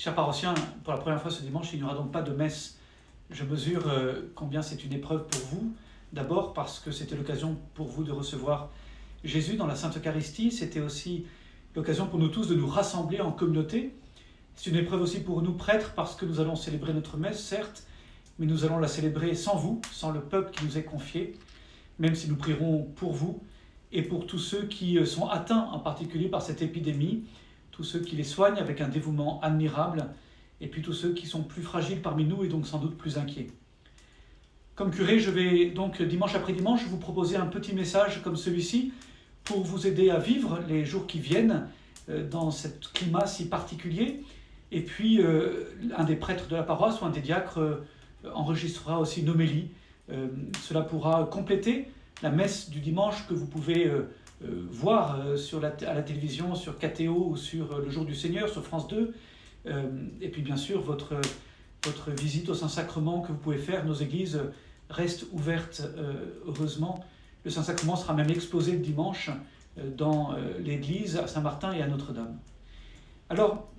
Chers paroissiens, pour la première fois ce dimanche, il n'y aura donc pas de messe. Je mesure combien c'est une épreuve pour vous. D'abord parce que c'était l'occasion pour vous de recevoir Jésus dans la Sainte Eucharistie. C'était aussi l'occasion pour nous tous de nous rassembler en communauté. C'est une épreuve aussi pour nous prêtres parce que nous allons célébrer notre messe, certes, mais nous allons la célébrer sans vous, sans le peuple qui nous est confié, même si nous prierons pour vous et pour tous ceux qui sont atteints en particulier par cette épidémie, tous ceux qui les soignent avec un dévouement admirable, et puis tous ceux qui sont plus fragiles parmi nous et donc sans doute plus inquiets. Comme curé, je vais donc dimanche après dimanche vous proposer un petit message comme celui-ci pour vous aider à vivre les jours qui viennent dans ce climat si particulier. Et puis un des prêtres de la paroisse ou un des diacres enregistrera aussi une homélie. Cela pourra compléter la messe du dimanche que vous pouvez voir à la télévision, sur KTO ou sur Le Jour du Seigneur, sur France 2. Et puis bien sûr, votre visite au Saint-Sacrement que vous pouvez faire. Nos églises restent ouvertes, heureusement. Le Saint-Sacrement sera même exposé le dimanche dans l'église à Saint-Martin et à Notre-Dame. Alors,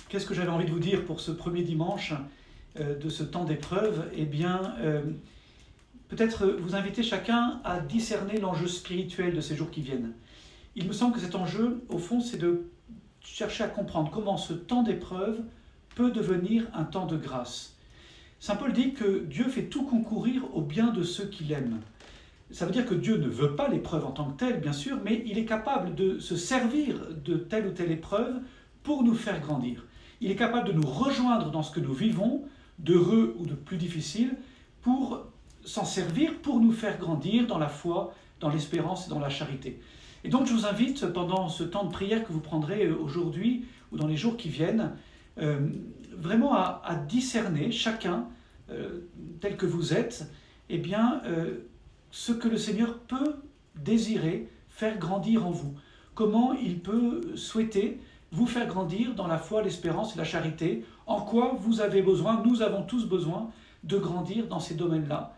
qu'est-ce que j'avais envie de vous dire pour ce premier dimanche de ce temps d'épreuve ? Eh bien, peut-être vous inviter chacun à discerner l'enjeu spirituel de ces jours qui viennent. Il me semble que cet enjeu, au fond, c'est de chercher à comprendre comment ce temps d'épreuve peut devenir un temps de grâce. Saint Paul dit que Dieu fait tout concourir au bien de ceux qui l'aiment. Ça veut dire que Dieu ne veut pas l'épreuve en tant que telle, bien sûr, mais il est capable de se servir de telle ou telle épreuve pour nous faire grandir. Il est capable de nous rejoindre dans ce que nous vivons, d'heureux ou de plus difficile, pour s'en servir, pour nous faire grandir dans la foi, dans l'espérance et dans la charité. Et donc je vous invite, pendant ce temps de prière que vous prendrez aujourd'hui ou dans les jours qui viennent, vraiment à discerner chacun, tel que vous êtes, eh bien, ce que le Seigneur peut désirer faire grandir en vous. Comment il peut souhaiter vous faire grandir dans la foi, l'espérance et la charité. En quoi vous avez besoin, nous avons tous besoin de grandir dans ces domaines-là.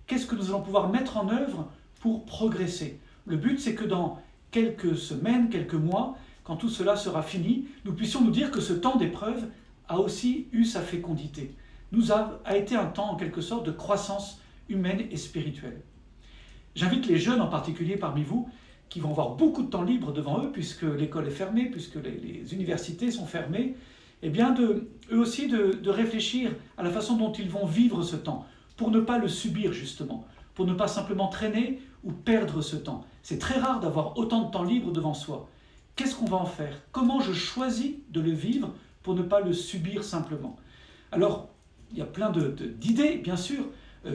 Qu'est-ce que nous allons pouvoir mettre en œuvre pour progresser ? Le but, c'est que dans quelques semaines, quelques mois, quand tout cela sera fini, nous puissions nous dire que ce temps d'épreuve a aussi eu sa fécondité. A été un temps, en quelque sorte, de croissance humaine et spirituelle. J'invite les jeunes, en particulier parmi vous, qui vont avoir beaucoup de temps libre devant eux, puisque l'école est fermée, puisque les universités sont fermées, eh bien eux aussi de réfléchir à la façon dont ils vont vivre ce temps, pour ne pas le subir justement, pour ne pas simplement traîner ou perdre ce temps. C'est très rare d'avoir autant de temps libre devant soi. Qu'est-ce qu'on va en faire ? Comment je choisis de le vivre pour ne pas le subir simplement ? Alors, il y a plein d'idées, bien sûr.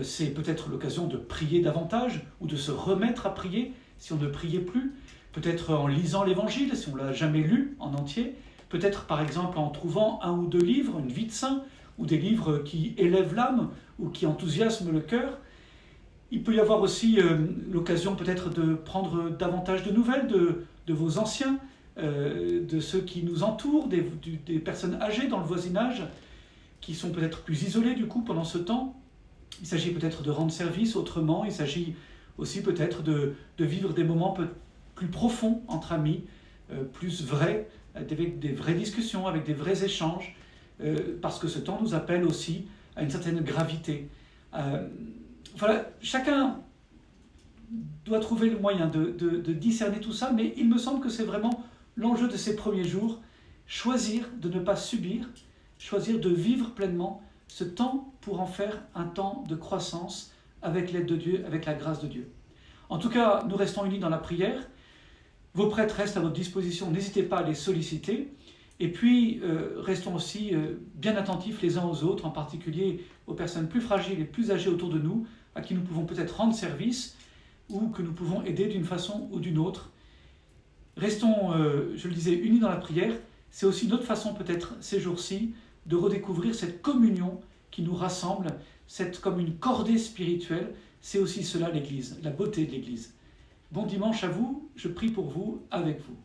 C'est peut-être l'occasion de prier davantage ou de se remettre à prier si on ne priait plus. Peut-être en lisant l'Évangile, si on ne l'a jamais lu en entier. Peut-être, par exemple, en trouvant un ou deux livres, une vie de saint, ou des livres qui élèvent l'âme ou qui enthousiasment le cœur. Il peut y avoir aussi l'occasion peut-être de prendre davantage de nouvelles de vos anciens, de ceux qui nous entourent, des personnes âgées dans le voisinage, qui sont peut-être plus isolées du coup pendant ce temps. Il s'agit peut-être de rendre service autrement, il s'agit aussi peut-être de vivre des moments plus profonds entre amis, plus vrais, avec des vraies discussions, avec des vrais échanges, parce que ce temps nous appelle aussi à une certaine gravité. Voilà, chacun doit trouver le moyen de discerner tout ça, mais il me semble que c'est vraiment l'enjeu de ces premiers jours, choisir de ne pas subir, choisir de vivre pleinement ce temps pour en faire un temps de croissance avec l'aide de Dieu, avec la grâce de Dieu. En tout cas, nous restons unis dans la prière. Vos prêtres restent à votre disposition, n'hésitez pas à les solliciter. Et puis, restons aussi bien attentifs les uns aux autres, en particulier aux personnes plus fragiles et plus âgées autour de nous, à qui nous pouvons peut-être rendre service ou que nous pouvons aider d'une façon ou d'une autre. Restons, je le disais, unis dans la prière. C'est aussi notre façon peut-être ces jours-ci de redécouvrir cette communion qui nous rassemble, comme une cordée spirituelle. C'est aussi cela l'Église, la beauté de l'Église. Bon dimanche à vous, je prie pour vous, avec vous.